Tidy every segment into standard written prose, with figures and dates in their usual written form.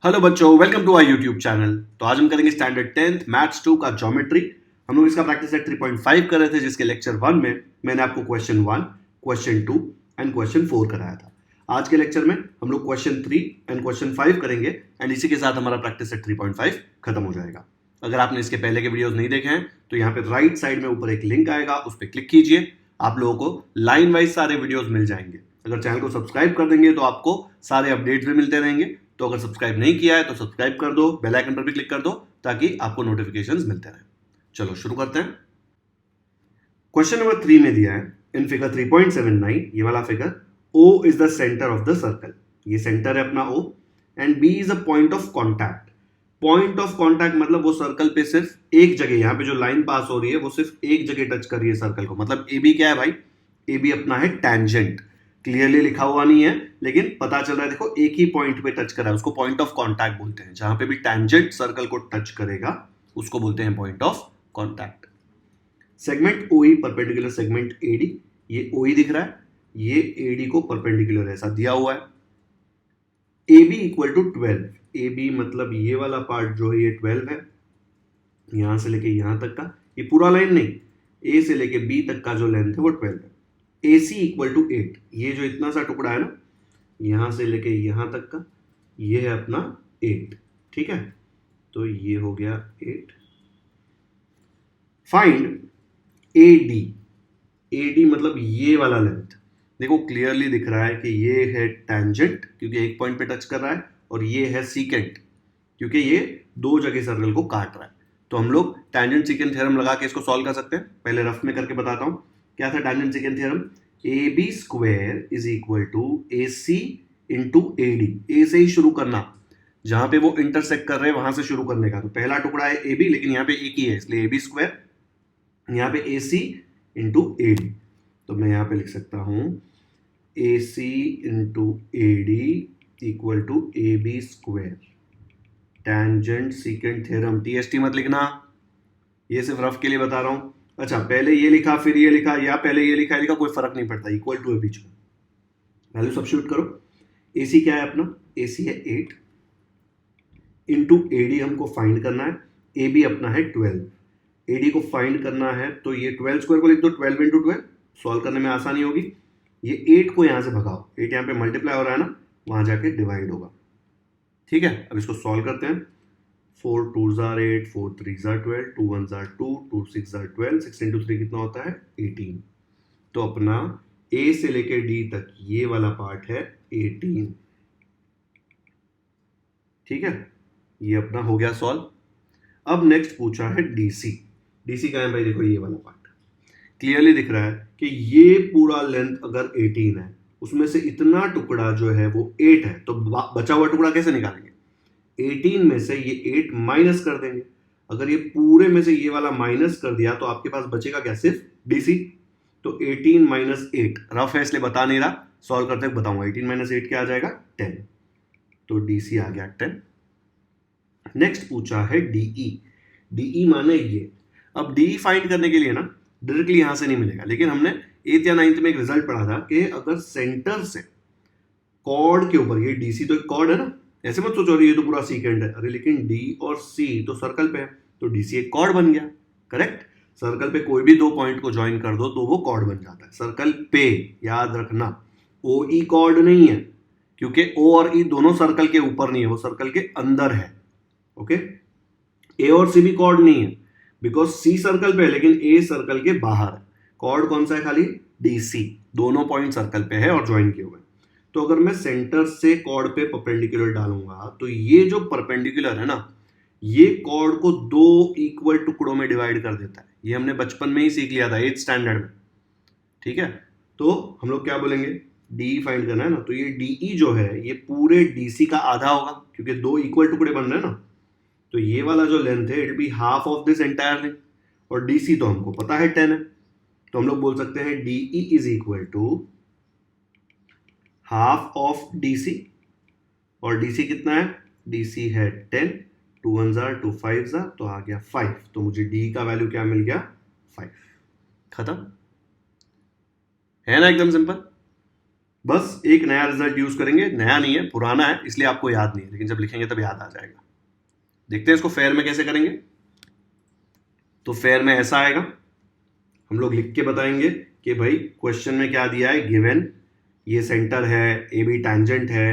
Hello बच्चों, welcome to our YouTube channel. तो आज हम करेंगे स्टैंडर्ड 10th मैथ्स 2 का ज्योमेट्री। हम लोग इसका प्रैक्टिस सेट 3.5 कर रहे थे, जिसके लेक्चर 1 में मैंने आपको क्वेश्चन 1, क्वेश्चन 2 एंड क्वेश्चन 4 कराया था। आज के लेक्चर में हम लोग क्वेश्चन 3 एंड क्वेश्चन 5 करेंगे एंड इसी के साथ हमारा प्रैक्टिस सेट 3.5 खत्म हो जाएगा। अगर आपने इसके पहले के वीडियोस नहीं देखे हैं तो यहाँ पे राइट साइड में ऊपर एक लिंक आएगा, उस पर क्लिक कीजिए। आप लोगों को लाइन वाइज सारे वीडियोस मिल जाएंगे। अगर चैनल को सब्सक्राइब कर देंगे तो आपको सारे अपडेट्स भी मिलते रहेंगे। तो अगर सब्सक्राइब नहीं किया है तो सब्सक्राइब कर दो, बेल आइकन पर भी क्लिक कर दो ताकि आपको नोटिफिकेशंस मिलते रहे। चलो शुरू करते हैं। क्वेश्चन नंबर 3 में दिया है इन फिगर 3.79, ये वाला figure, O is the centre of the circle. ये सेंटर है अपना O and B is a point of contact. Point of contact मतलब वो सर्कल पे सिर्फ एक जगह, यहाँ पे जो लाइन पास हो रही है वो सिर्फ एक जगह टच कर रही है सर्कल को। मतलब AB क्या है भाई? AB अपना है टैंजेंट। क्लियरली लिखा हुआ नहीं है लेकिन पता चल रहा है, देखो एक ही पॉइंट पे टच कर रहा है, उसको पॉइंट ऑफ कॉन्टैक्ट बोलते हैं। जहां पे भी टैंजेंट सर्कल को टच करेगा उसको बोलते हैं point of contact. Segment OE perpendicular segment AD, ये OE दिख रहा है, ये AD को परपेंडिकुलर ऐसा दिया हुआ है। AB इक्वल टू 12, AB मतलब ये वाला पार्ट जो है ये 12 है, यहां से लेके यहां तक का, ये पूरा लाइन नहीं, A से लेके B तक का जो लेंथ है वो 12 है। AC इक्वल टू 8, ये जो इतना सा टुकड़ा है ना, यहां से लेके यहां तक का, ये है अपना 8। ठीक है, तो ये हो गया 8। Find AD। AD मतलब ये वाला लेंथ। देखो क्लियरली दिख रहा है कि ये है टैंजेंट क्योंकि एक पॉइंट पे टच कर रहा है, और ये है सीकेंट क्योंकि ये दो जगह सर्कल को काट रहा है। तो हम लोग टैंजेंट सीकेंट थ्योरम लगा के इसको सॉल्व कर सकते हैं। पहले रफ में करके बताता हूं क्या था tangent secant theorem. AB square is equal to AC into AD। A से ही शुरू करना, जहां पे वो इंटरसेक्ट कर रहे हैं वहां से शुरू करने का। तो पहला टुकड़ा है AB, लेकिन यहाँ पे एक ही है इसलिए AB स्क्वायर, यहाँ पे AC इंटू AD। तो मैं यहाँ पे लिख सकता हूं AC into AD equal to AB square. Tangent secant theorem, TST मत लिखना, ये सिर्फ रफ के लिए बता रहा हूं। अच्छा, पहले ये लिखा फिर ये लिखा, या पहले ये लिखा लिखा, कोई फर्क नहीं पड़ता, इक्वल टू है बीच में, वैल्यू सब्स्टिट्यूट करो। AC क्या है अपना? AC है 8 इंटू AD हमको फाइंड करना है। AB अपना है 12, AD को फाइंड करना है तो ये 12 स्क्वायर को लिख दो, 12 इंटू 12, सॉल्व करने में आसानी होगी। ये 8 को यहां से भगाओ, 8 यहाँ पे मल्टीप्लाई हो रहा है ना, वहां जाके डिवाइड होगा। ठीक है, अब इसको सॉल्व करते हैं। 4 2s are 8, 4 3s are 12, 2 1s are 2, 2 6 are 12, 6 into 3 कितना होता है? 18। तो अपना A से लेके D तक ये वाला पार्ट है 18। ठीक है, ये अपना हो गया सॉल्व। अब नेक्स्ट पूछा है DC। DC का है भाई, देखो ये वाला पार्ट क्लियरली दिख रहा है कि ये पूरा लेंथ अगर 18 है, उसमें से इतना टुकड़ा जो है वो 8 है, तो बचा हुआ टुकड़ा कैसे निकालेंगे? 18 में से ये 8 माइनस कर देंगे। अगर ये पूरे में से ये वाला माइनस कर दिया तो आपके पास बचेगा क्या? सिर्फ DC। तो 18 माइनस 8, रफ है इसलिए बता नहीं रहा, सॉल्व करते बताऊंगा। 18 माइनस 8 क्या आ जाएगा? 10। तो DC आ गया 10। नेक्स्ट पूछा है DE। DE माने ये। अब DE फाइंड करने के लिए ना डायरेक्टली यहां से नहीं मिलेगा, लेकिन हमने 8th या 9th में एक रिजल्ट पढ़ा था कि अगर सेंटर से कॉर्ड के ऊपर, ये DC तो एक कॉर्ड है ना, ऐसे मत सोचो ये तो पूरा सीकेंट है, अरे लेकिन D और C तो सर्कल पे है, तो DC एक कॉर्ड बन गया। करेक्ट, सर्कल पे कोई भी दो पॉइंट को ज्वाइन कर दो तो वो कॉर्ड बन जाता है सर्कल पे। याद रखना, OE कॉर्ड नहीं है क्योंकि O और E दोनों सर्कल के ऊपर नहीं है, वो सर्कल के अंदर है। ओके, A और C भी कॉर्ड नहीं है बिकॉज C सर्कल पे है लेकिन A सर्कल के बाहर है। कॉर्ड कौन सा है? खाली DC, दोनों पॉइंट सर्कल पे है और ज्वाइन किए हुए। तो अगर मैं सेंटर से कॉर्ड पे परपेंडिकुलर डालूंगा तो ये जो परपेंडिकुलर है ना, ये कॉर्ड को दो इक्वल टुकड़ों में डिवाइड कर देता है। ये हमने बचपन में ही सीख लिया था 8th स्टैंडर्ड में। ठीक है, तो हम लोग क्या बोलेंगे? DE फाइंड करना है ना, तो ये DE जो है ये पूरे DC का आधा होगा क्योंकि दो इक्वल टुकड़े बन रहे हैं ना। तो ये वाला जो लेंथ है it be half of this entire thing, और DC तो हमको पता है 10 है, तो हम लोग बोल सकते हैं DE is equal to half of DC। और DC कितना है? DC है 10, 2 1s are 2 5s are, तो आ गया 5। तो मुझे D का वैल्यू क्या मिल गया? 5। खत्म है ना, एकदम सिंपल। बस एक नया रिजल्ट यूज करेंगे, नया नहीं है पुराना है इसलिए आपको याद नहीं है, लेकिन जब लिखेंगे तब याद आ जाएगा। देखते हैं इसको फेयर में कैसे करेंगे। तो फेयर में ऐसा आएगा, हम लोग लिख के बताएंगे कि भाई क्वेश्चन में क्या दिया है, गिवन ये सेंटर है, ए बी टैंजेंट है।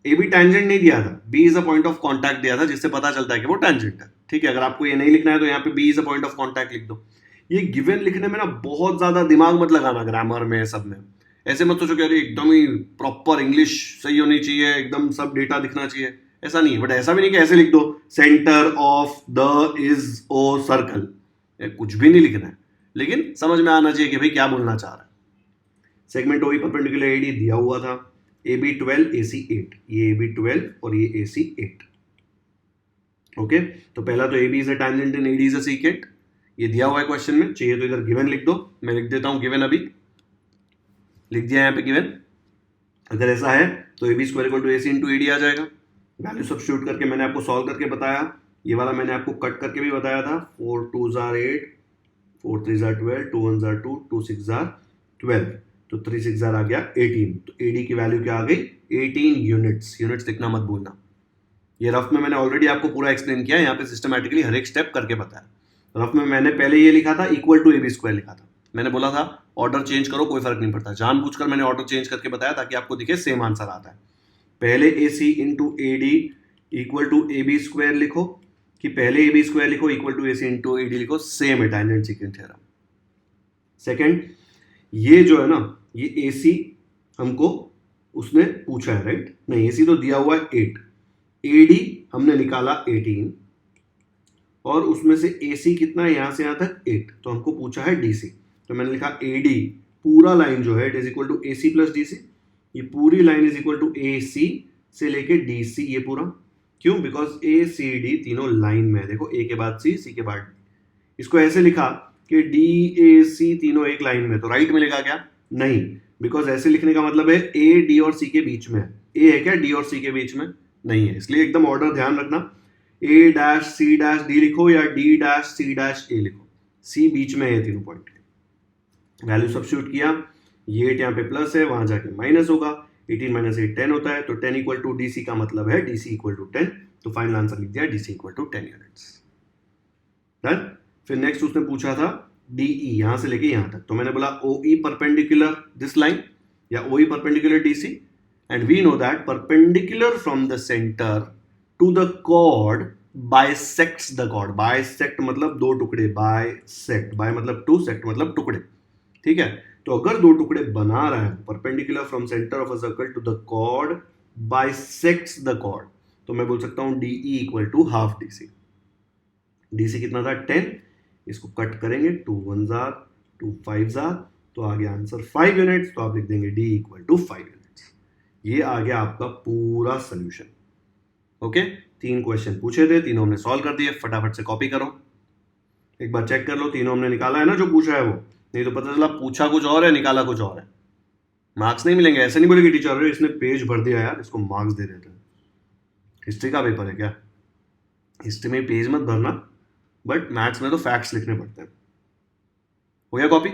ए बी टैंजेंट नहीं दिया था, B is a point of contact दिया था, जिससे पता चलता है कि वो टैंजेंट है। ठीक है, अगर आपको ये नहीं लिखना है तो यहाँ पे B is a point of contact लिख दो। ये गिवन लिखने में ना बहुत ज्यादा दिमाग मत लगाना, ग्रामर में सब में ऐसे मत सोचो कि अरे एकदम ही प्रॉपर इंग्लिश सही होनी चाहिए, एकदम सब डेटा दिखना चाहिए, ऐसा नहीं है। बट ऐसा भी नहीं कि ऐसे लिख दो centre of the is O circle, कुछ भी नहीं लिखना है, लेकिन समझ में आना चाहिए कि भाई क्या बोलना चाह रहा है। सेगमेंट ओई परपेंडिकुलर एडी दिया हुआ था, ए बी 12 ए सी 8, ये ए बी 12 और ये ए सी 8। ओके, तो पहला तो A B is a tangent and AD is a secant, ये दिया हुआ है क्वेश्चन में, चाहिए तो इधर गिवन लिख दो, मैं लिख देता हूं गिवन, अभी लिख दिया यहाँ पे गिवन। अगर ऐसा है तो A B square equal to A C into AD आ जाएगा। वैल्यू सब्स्टिट्यूट करके मैंने आपको सॉल्व करके बताया, ये वाला मैंने आपको कट करके भी बताया था। 4 2s are 8, 4 3s are 12, 2 1s are 2, 2 6s are 12, तो 3 6 आ गया 18। तो एडी की वैल्यू क्या आ गई, 18 यूनिट्स। यूनिट्स लिखना मत भूलना, ये रफ में मैंने ऑलरेडी आपको पूरा एक्सप्लेन किया, यहाँ पे सिस्टमैटिकली हर एक स्टेप करके बताया। रफ में मैंने पहले ये लिखा था equal to A B square लिखा था, मैंने बोला था ऑर्डर चेंज करो कोई फर्क नहीं पड़ता, जानबूझकर मैंने ऑर्डर चेंज करके बताया ताकि आपको दिखे सेम आंसर आता है। पहले A C into A D equal to A B square लिखो, कि पहले ए बी स्क्वायर लिखो equal to A C into A D लिखो, सेम है टैंजेंट सीकेंट थ्योरम। सेकेंड, ये जो है ना, ये ए सी हमको उसने पूछा है, राइट? नहीं, ए सी तो दिया हुआ है 8, ए डी हमने निकाला 18, और उसमें से ए सी कितना है, यहां से यहां तक 8, तो हमको पूछा है डी सी, तो मैंने लिखा ए डी पूरा लाइन जो है it is equal to A C plus D C, ये पूरी line is equal to A C से लेके डी सी, ये पूरा। क्यों? बिकॉज ए सी डी तीनों लाइन में है, देखो ए के बाद सी, सी के बाद डी। इसको ऐसे लिखा कि डी ए सी तीनों एक लाइन में, तो राइट में लिखा क्या? नहीं, बिकॉज ऐसे लिखने का मतलब है ए डी और सी के बीच में है। ए है क्या डी और सी के बीच में? नहीं है, इसलिए एकदम ऑर्डर ध्यान रखना, ए डैश सी डैश डी लिखो या डी डैश सी डैश ए लिखो, सी बीच में है तीनों पॉइंट के। वैल्यू सब्स्टिट्यूट किया, ये 8 यहाँ पे प्लस है, वहां जाके माइनस होगा, 18 माइनस 8 10 होता है, तो 10 इक्वल टू डी सी का मतलब है डी सी इक्वल टू 10, तो फाइनल आंसर लिख दिया D C equal to 10 units. Done. फिर नेक्स्ट उसने पूछा था डीई, यहां से लेके यहां तक, तो मैंने बोला ओई परपेंडिकुलर दिस लाइन या OE perpendicular DC, and we know that perpendicular from the centre to the chord bisects the chord. Bisect मतलब दो टुकड़े, बाइसेक्ट, बाय मतलब टू, सेक्ट मतलब टुकड़े, ठीक है? तो अगर दो टुकड़े बना रहा है, perpendicular from centre of a circle to the chord bisects the chord, तो मैं बोल सकता हूं DE equal to half DC. DC कितना था? 10, इसको कट करेंगे, 2 1s are 2 5s are, तो आ गया आंसर 5 यूनिट्स, तो आप लिख देंगे डी इक्वल टू 5 यूनिट्स। ये आ गया आपका पूरा सोल्यूशन। ओके, 3 क्वेश्चन पूछे थे, तीनों हमने सॉल्व कर दिए, फटाफट से कॉपी करो, एक बार चेक कर लो तीनों हमने निकाला है ना जो पूछा है वो, नहीं तो पता चला पूछा कुछ और है निकाला कुछ और है, मार्क्स नहीं मिलेंगे। ऐसे नहीं बोलेगी टीचर अरे इसने पेज भर दिया यार, इसको मार्क्स दे देते हैं। हिस्ट्री का पेपर है क्या? हिस्ट्री में पेज मत भरना, बट मैथ्स में तो फैक्ट्स लिखने पड़ते हैं। हो गया कॉपी?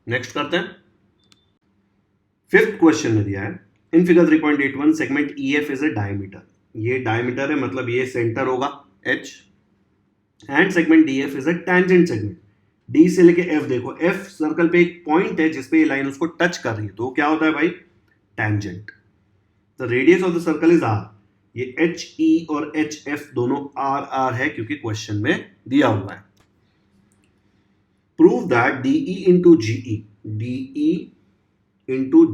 नेक्स्ट करते हैं। 5th क्वेश्चन में दिया है in figure 3.81 segment EF is a diameter. ये डायमीटर है, मतलब ये सेंटर होगा H, and segment DF is a tangent segment. D से लेके F, देखो F सर्कल पे एक पॉइंट है जिसपे ये लाइन उसको टच कर रही है, तो क्या होता है भाई? Tangent. The radius of the circle is R। ये HE और HF दोनों R है क्योंकि क्वेश्चन में दिया हुआ है। Prove that DE into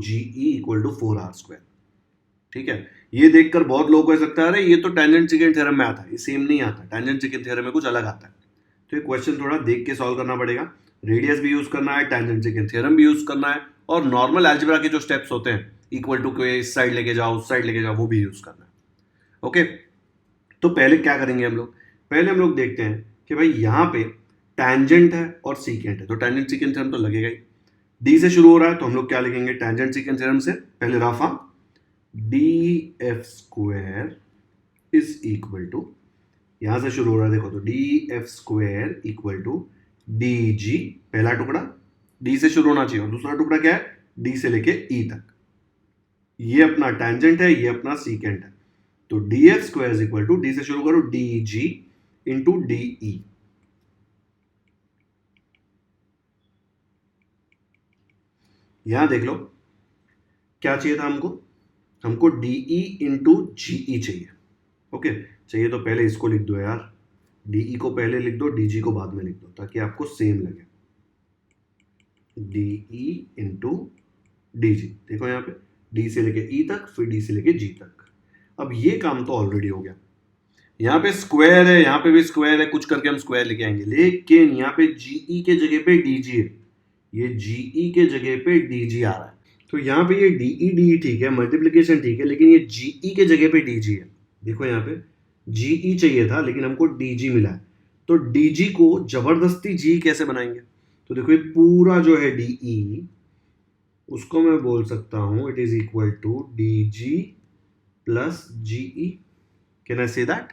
GE equal to 4R²। ठीक है, ये देखकर बहुत लोगों को ऐसा लगता है अरे ये तो टैंजेंट सीकेंट थ्योरम में आता है, ये सेम नहीं आता, टैंजेंट सीकेंट थ्योरम में कुछ अलग आता है। तो ये क्वेश्चन थोड़ा देख के सॉल्व करना पड़ेगा, रेडियस भी यूज करना है, टैंजेंट सीकेंट थ्योरम भी यूज करना है, और नॉर्मल अलजेब्रा के जो स्टेप्स होते हैं इक्वल टू के इस साइड लेके जाओ उस साइड लेके जाओ, वो भी यूज करना है। ओके, तो पहले क्या करेंगे हम लोग? पहले हम लोग देखते हैं कि भाई यहाँ पे टैंजेंट है और सीकेंट है, तो टैंजेंट सीकेंट थ्योरम तो लगेगा ही। डी से शुरू हो रहा है तो हम लोग क्या लिखेंगे टैंजेंट सीकेंट थ्योरम से? पहले rough form, DF² is equal to, यहां से शुरू हो रहा है देखो, तो DF² इक्वल टू DG, पहला टुकड़ा D से शुरू होना चाहिए, और दूसरा टुकड़ा क्या है? डी से लेके ई तक, ये अपना टेंजेंट है, ये अपना सीकेंट है। तो D F square is equal to, D से शुरू करो, D G into D E. यहां देख लो क्या चाहिए था हमको डीई इंटू जीई चाहिए। ओके, चाहिए तो पहले इसको लिख दो यार, डीई को पहले लिख दो, डीजी को बाद में लिख दो, ताकि आपको सेम लगे। डीई इंटू डीजी, देखो यहाँ पे डी से लेके ई तक, फिर डी से लेके जी तक। अब ये काम तो ऑलरेडी हो गया, यहाँ पे स्क्वायर है, यहाँ पे भी स्क्वायर है, कुछ करके हम स्क्वायर लेके आएंगे, लेकिन यहाँ पे जीई के जगह पे डीजी है, ये जीई के जगह पे डीजी आ रहा है। तो यहाँ पे ये डीई डी ठीक है, मल्टीप्लीकेशन ठीक है, लेकिन ये जीई के जगह पे डीजी है। देखो यहाँ पे जीई चाहिए था, लेकिन हमको डीजी मिला है। तो डीजी को जबरदस्ती जी कैसे बनाएंगे? तो देखो ये पूरा जो है डीई, उसको मैं बोल सकता हूं it is equal to DG plus GE. Can I say that?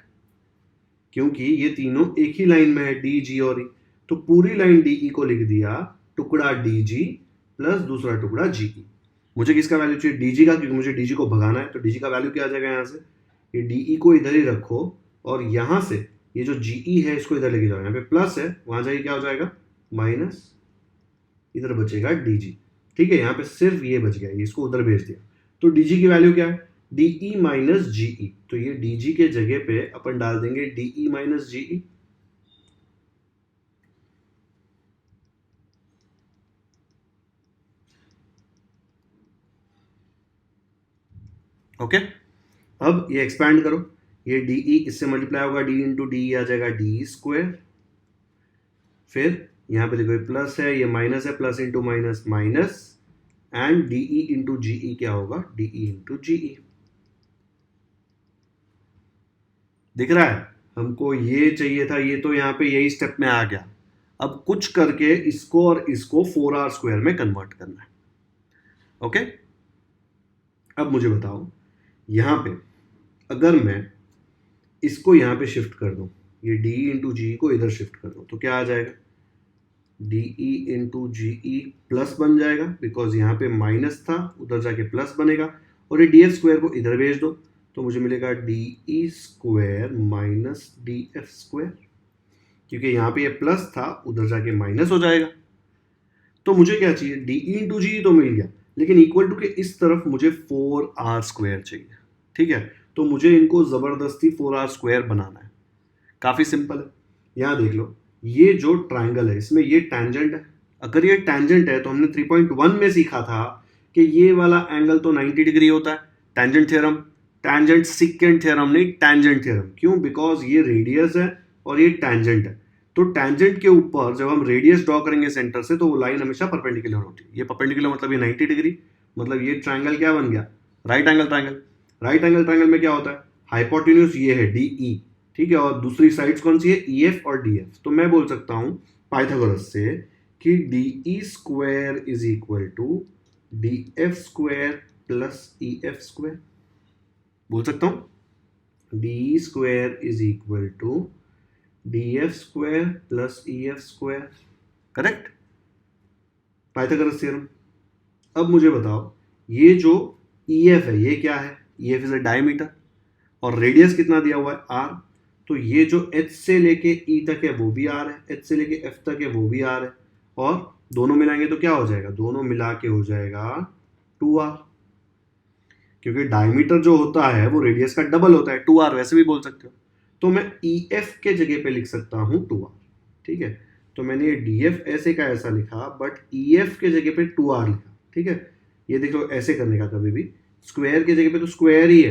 क्योंकि ये तीनों एक ही लाइन में है, डी जी और ई, तो पूरी लाइन डीई को लिख दिया, टुकड़ा डीजी प्लस दूसरा टुकड़ा जीई। मुझे किसका वैल्यू चाहिए? डीजी का, क्योंकि मुझे डीजी को भगाना है। तो डीजी का वैल्यू क्या आ जाएगा यहाँ से? ये डीई को इधर ही रखो और यहाँ से ये जो जीई है इसको इधर लेके जाओ, यहाँ पे प्लस है, वहां जाइए क्या हो जाएगा? माइनस, इधर बचेगा डीजी। ठीक है, यहाँ पे सिर्फ ये बच गया, इसको उधर भेज दिया। तो डीजी की वैल्यू क्या है? DE minus GE. तो ये डीजी के जगह पे अपन डाल देंगे डीई माइनस जीई। ओके, अब ये एक्सपैंड करो, ये डीई इससे मल्टीप्लाई होगा, डी इंटू डी आ जाएगा डी स्क्वायर। फिर यहाँ पे देखो ये प्लस है, ये माइनस है, plus into minus minus, and DE into GE क्या होगा? DE into GE. दिख रहा है? हमको ये चाहिए था, ये तो यहाँ पे यही स्टेप में आ गया। अब कुछ करके इसको और इसको 4r स्क्वायर में कन्वर्ट करना है। ओके, अब मुझे बताओ, यहां पे अगर मैं इसको यहां पे शिफ्ट कर दूं, ये डी इंटू जी को इधर शिफ्ट कर दूं, तो क्या आ जाएगा? डीई इंटू जीई प्लस बन जाएगा, बिकॉज यहाँ पे माइनस था, उधर जाके प्लस बनेगा। और ये डी एफ स्क्वायर को इधर भेज दो, तो मुझे मिलेगा DE square minus D F square, क्योंकि यहाँ पे ये प्लस था, उधर जाके माइनस हो जाएगा। तो मुझे क्या चाहिए? डीई इंटू जी तो मिल गया, लेकिन इक्वल टू के इस तरफ मुझे 4r स्क्वायर चाहिए। ठीक है, तो मुझे इनको जबरदस्ती 4r स्क्वायर बनाना है। काफी सिंपल है, यहां देख लो, ये जो ट्राइंगल है इसमें ये टैंजेंट है। अगर ये टैंजेंट है तो हमने 3.1 में सीखा था कि ये वाला एंगल तो 90 डिग्री होता है। Tangent theorem, tangent secant theorem नहीं, टैंजेंट थ्योरम। क्यों? बिकॉज ये रेडियस है और ये टैंजेंट है। तो टैंजेंट के ऊपर जब हम रेडियस ड्रॉ करेंगे सेंटर से, तो वो लाइन हमेशा परपेंडिकुलर होती है। ये परपेंडिकुलर मतलब ये 90 डिग्री, मतलब ये ट्राइंगल क्या बन गया? Right angle triangle. Right angle triangle में क्या होता है? हाइपोटेन्यूज ये है डीई, ठीक है, और दूसरी साइड्स कौन सी है? ई एफ और डी एफ। तो मैं बोल सकता हूं पाइथागोरस से कि DE square is equal to D F square plus E F square. बोल सकता हूं D square is equal to D F square plus E F square. Correct? Pythagoras theorem. अब मुझे बताओ, ये जो ई एफ है ये क्या है? E F is a diameter, और रेडियस कितना दिया हुआ है? आर। तो ये जो एच से लेके ई तक है वो भी आर है, एच से लेके एफ तक है वो भी आर है, और दोनों मिलाएंगे तो क्या हो जाएगा? दोनों मिला के हो जाएगा 2r, क्योंकि डायमीटर जो होता है वो रेडियस का डबल होता है, 2r वैसे भी बोल सकते हो। तो मैं ई एफ के जगह पे लिख सकता हूं 2r। ठीक है, तो मैंने ये डी एफ ऐसे का ऐसा लिखा, बट ई एफ के जगह पे 2r लिखा। ठीक है, ये देख लो, ऐसे करने का कभी भी स्क्वायर के जगह पे तो स्क्वायर ही है,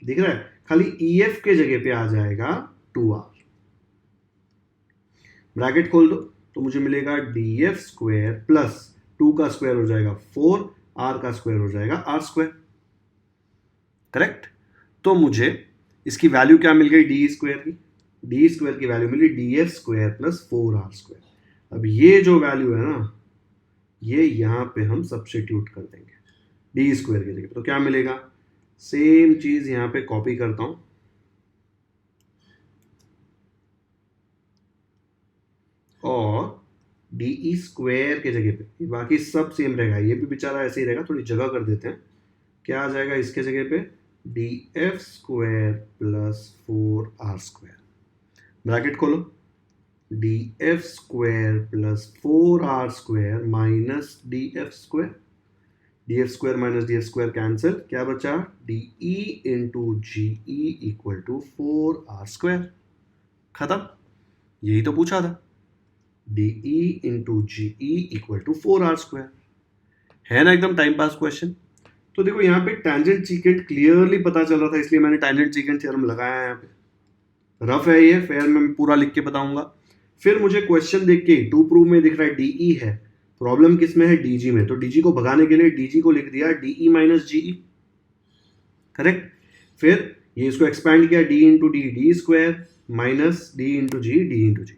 दिख रहा है, खाली ई एफ के जगह पे आ जाएगा 2r। ब्रैकेट खोल दो, तो मुझे मिलेगा डी एफ स्क्वायर प्लस 2 का स्क्वायर हो जाएगा 4, r का स्क्वायर हो जाएगा r स्क्वायर। करेक्ट? तो मुझे इसकी वैल्यू क्या मिल गई? डी स्क्वायर की। डी स्क्वायर की वैल्यू मिली D F square plus 4r square. अब ये जो वैल्यू है ना, ये यहां पे हम सब्स्टिट्यूट कर देंगे डी स्क्वायर की जगह। तो क्या मिलेगा? सेम चीज यहां पे कॉपी करता हूं, और डी ई स्क्वायर के जगह पे, बाकी सब सेम रहेगा, ये भी बेचारा ऐसे ही रहेगा, थोड़ी जगह कर देते हैं, क्या आ जाएगा इसके जगह पे, D F square plus 4r², bracket खोलो, D F square plus 4r² minus D F square, D F square minus D F square cancel, क्या बचा, D E into G E equal to 4r², खत्म, यही तो पूछा था, D E into G E equal to 4r², है ना एकदम टाइम पास क्वेश्चन। तो देखो यहाँ पे टैंजेंट सीकेंट क्लियरली पता चल रहा था, इसलिए मैंने टैंजेंट सीकेंट थ्योरम लगाया है यहाँ पे, रफ है ये, फेयर में पूरा लिख के बताऊंगा। फिर मुझे क्वेश्चन देख के टू प्रूव में दिख रहा है डीई है, प्रॉब्लम किस में है, डीजी में, तो डीजी को भगाने के लिए डीजी को लिख दिया डीई माइनस जीई, करेक्ट। फिर ये इसको एक्सपैंड किया, D into D D square minus D into G D into G.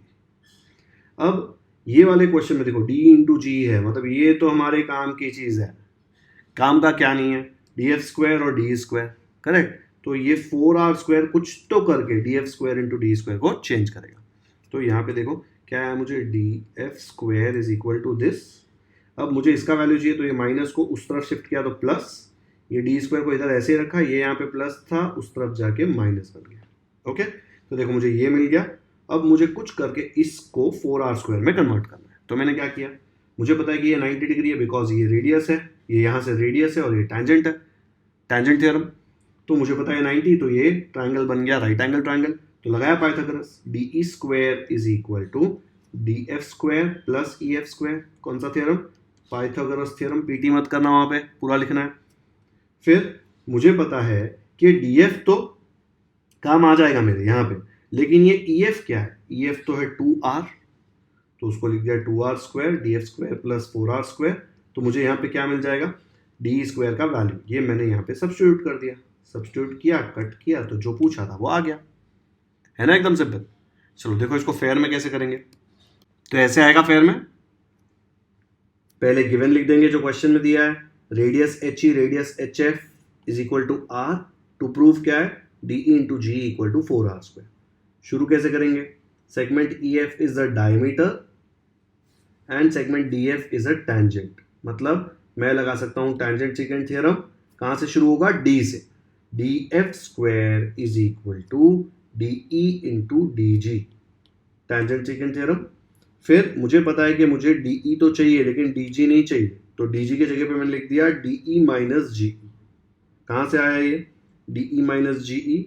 अब ये वाले क्वेश्चन में देखो डी इंटू जी है, मतलब ये तो हमारे काम की चीज़ है, काम का क्या नहीं है, डी एफ स्क्वायर और डी स्क्वायर, करेक्ट। तो ये 4r² कुछ तो करके D F square into D square को चेंज करेगा। तो यहाँ पे देखो क्या है, मुझे D F square is equal to this, अब मुझे इसका वैल्यू चाहिए, तो ये माइनस को उस तरफ शिफ्ट किया तो प्लस, ये डी स्क्वायर को इधर ऐसे ही रखा, ये यहाँ पे प्लस था, उस तरफ जाके माइनस बन गया, ओके। तो देखो मुझे ये मिल गया, अब मुझे कुछ करके इसको 4r² में कन्वर्ट करना है। तो मैंने क्या किया, मुझे पता है कि ये 90 डिग्री है बिकॉज ये रेडियस है, ये यहाँ से रेडियस है और ये टैंजेंट है, टैंजेंट थ्योरम, तो मुझे पता है 90, तो ये ट्राइंगल बन गया राइट एंगल ट्राइंगल। तो लगाया Pythagoras, D E square is equal to D F square plus E F square, कौन सा थ्योरम, पाइथागोरस थ्योरम, पीटी मत करना वहाँ पे, पूरा लिखना है। फिर मुझे पता है कि डी एफ तो काम आ जाएगा मेरे यहाँ पे, लेकिन ये ई एफ क्या है, ई एफ तो है 2r, तो उसको लिख दिया 2r² D F square plus 4r², तो मुझे यहाँ पे क्या मिल जाएगा, डी स्क्वायर का वैल्यू, ये मैंने यहाँ पे सब्स्टिट्यूट कर दिया, सब्स्टिट्यूट किया, कट किया, तो जो पूछा था वो आ गया, है ना एकदम सिंपल। चलो देखो इसको फेयर में कैसे करेंगे, तो ऐसे आएगा फेयर में, पहले गिवन लिख देंगे जो क्वेश्चन में दिया है, radius H E radius H F is equal to R, to prove क्या है, D E into G equal to 4r²। शुरू कैसे करेंगे, segment E F is the diameter and segment D F is a tangent, मतलब मैं लगा सकता हूं टैंजेंट सीकेंट थ्योरम, कहां से शुरू होगा, डी से, D F square is equal to D E into D G, tangent secant theorem. फिर मुझे पता है कि मुझे डी ई तो चाहिए लेकिन डी जी नहीं चाहिए, तो डी जी के जगह पे मैंने लिख दिया डी ई माइनस जी ई, कहां से आया ये, D E minus G E,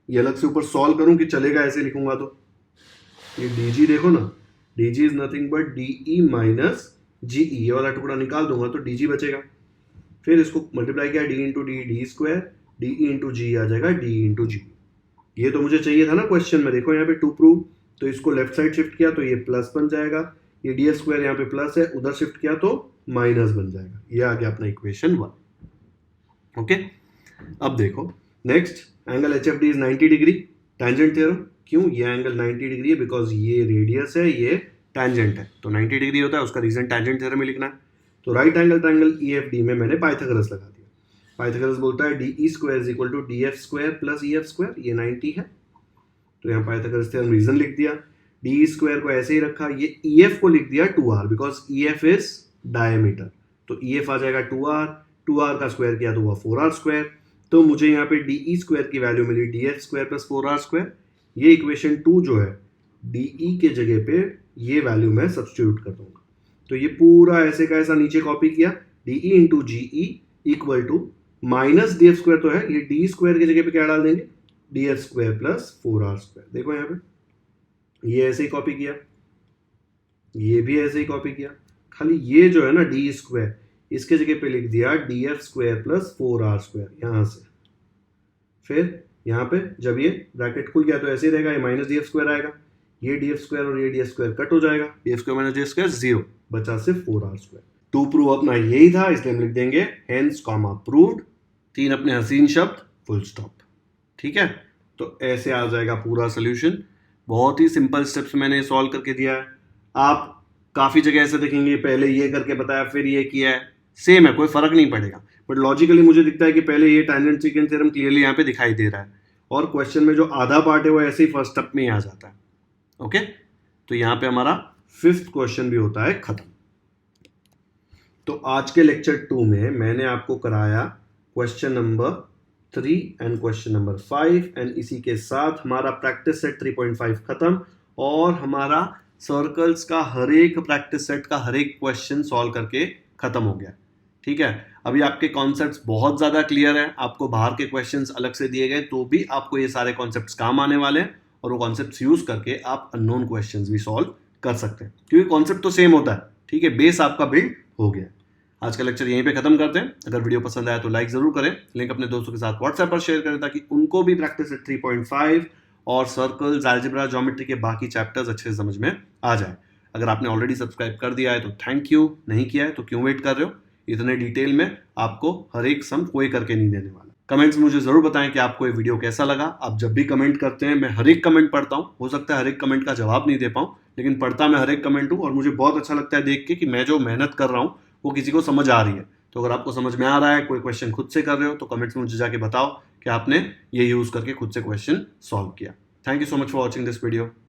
ये अलग से ऊपर सॉल्व करूं कि चलेगा ऐसे लिखूंगा, तो ये डी जी देखो ना, D G is nothing but D E minus G E, ये वाला टुकड़ा निकाल दूंगा तो डी जी बचेगा, फिर इसको मल्टीप्लाई किया D into D D square, D E into G आ जाएगा डी इंटू जी, ये तो मुझे चाहिए था ना क्वेश्चन में, देखो यहाँ पे टू प्रूव, तो इसको लेफ्ट साइड शिफ्ट किया तो ये प्लस बन जाएगा, ये डी स्क्वायर यहाँ पे प्लस है, उधर शिफ्ट किया तो माइनस बन जाएगा, ये आ गया अपना इक्वेशन 1, ओके। अब देखो next, angle H F D is 90 degree, tangent theorem, क्यों, ये एंगल 90 डिग्री है बिकॉज ये रेडियस है, ये टैंजेंट है, तो 90 डिग्री होता है, उसका रीजन टैंजेंट थ्योरम में लिखना है। तो right angle triangle E F D में मैंने पाइथागोरस लगा दिया, पाइथागोरस बोलता है D E square is equal to D F square plus E F square, ये 90 है, तो यहाँ पाइथागोरस थ्योरम रीजन लिख दिया, डी स्क्वायर को ऐसे ही रखा, ये ई एफ को लिख दिया 2r because E F is diameter, तो ई एफ आ जाएगा 2r का स्क्वायर किया तो हुआ 4r², तो मुझे यहाँ पे डी ई स्क्वायर की वैल्यू मिली D F square plus 4r², ये इक्वेशन 2 जो है डी ई के जगह पे ये वैल्यू मैं सब्स्टिट्यूट कर दूंगा, तो ये पूरा ऐसे का ऐसा नीचे कॉपी किया, D E into G E equal to minus D F square तो है, ये डी स्क्वायर की जगह पे क्या डाल देंगे, D F square plus 4r², देखो यहाँ पे ये ऐसे ही कॉपी किया, ये भी ऐसे ही कॉपी किया, खाली ये जो है ना डी स्क्वायर, इसके जगह पे लिख दिया D F square plus 4r² यहाँ से, फिर यहाँ पे जब ये ब्रैकेट खुल गया तो ऐसे ही रहेगा, ये माइनस डी एफ स्क्वायर आएगा, ये डी एफ स्क्वायर और ये डी एफ स्क्वायर कट हो जाएगा, D F square minus D F square 0, बचा सिर्फ 4r²। टू प्रूव अपना यही था, इसलिए हम लिख देंगे हेंस कॉमा प्रूव्ड, 3 अपने हसीन शब्द फुल स्टॉप, ठीक है। तो ऐसे आ जाएगा पूरा सोल्यूशन, बहुत ही सिंपल स्टेप्स मैंने सॉल्व करके दिया है, आप काफ़ी जगह ऐसे देखेंगे पहले ये करके बताया फिर ये किया है, सेम है, कोई फर्क नहीं पड़ेगा, बट लॉजिकली मुझे दिखता है कि पहले ये टैंजेंट सीकेंट थ्योरम क्लियरली यहाँ पे दिखाई दे रहा है, और क्वेश्चन में जो आधा पार्ट है वो ऐसे ही फर्स्ट स्टेप में ही आ जाता है, ओके। तो यहाँ पे हमारा 5th क्वेश्चन भी होता है खत्म। तो आज के लेक्चर 2 में मैंने आपको कराया question number 3 and question number 5 and इसी के साथ हमारा प्रैक्टिस सेट 3.5 खत्म और हमारा सर्कल्स का हर एक प्रैक्टिस सेट का हर एक क्वेश्चन सॉल्व करके खत्म हो गया। ठीक है, अभी आपके कॉन्सेप्ट्स बहुत ज़्यादा क्लियर है, आपको बाहर के क्वेश्चंस अलग से दिए गए तो भी आपको ये सारे कॉन्सेप्ट्स काम आने वाले हैं और वो कॉन्सेप्ट्स यूज करके आप अननोन क्वेश्चंस भी सॉल्व कर सकते हैं क्योंकि कॉन्सेप्ट तो सेम होता है। ठीक है, बेस आपका बिल्ड हो गया। आज का लेक्चर यहीं पे खत्म करते हैं। अगर वीडियो पसंद आया तो लाइक जरूर करें, लिंक अपने दोस्तों के साथ व्हाट्सएप पर शेयर करें ताकि उनको भी प्रैक्टिस सेट 3.5 और सर्कल्स, अलजेब्रा, ज्योमेट्री के बाकी चैप्टर्स अच्छे से समझ में आ जाए। अगर आपने ऑलरेडी सब्सक्राइब कर दिया है तो थैंक यू, नहीं किया है तो क्यों वेट कर रहे हो, इतने डिटेल में आपको हर एक सम कोई करके नहीं देने वाला। कमेंट्स मुझे जरूर बताएं कि आपको ये वीडियो कैसा लगा। आप जब भी कमेंट करते हैं मैं हर एक कमेंट पढ़ता हूं, हो सकता है हर एक कमेंट का जवाब नहीं दे पाऊं लेकिन पढ़ता मैं हर एक कमेंट हूं और मुझे बहुत अच्छा लगता है देख के कि मैं जो मेहनत कर रहा हूं वो किसी को समझ आ रही है। तो अगर आपको समझ में आ रहा है, कोई क्वेश्चन खुद से कर रहे हो तो कमेंट्स में मुझे जाके बताओ कि आपने ये यूज करके खुद से क्वेश्चन सॉल्व किया। Thank you so much for watching this video.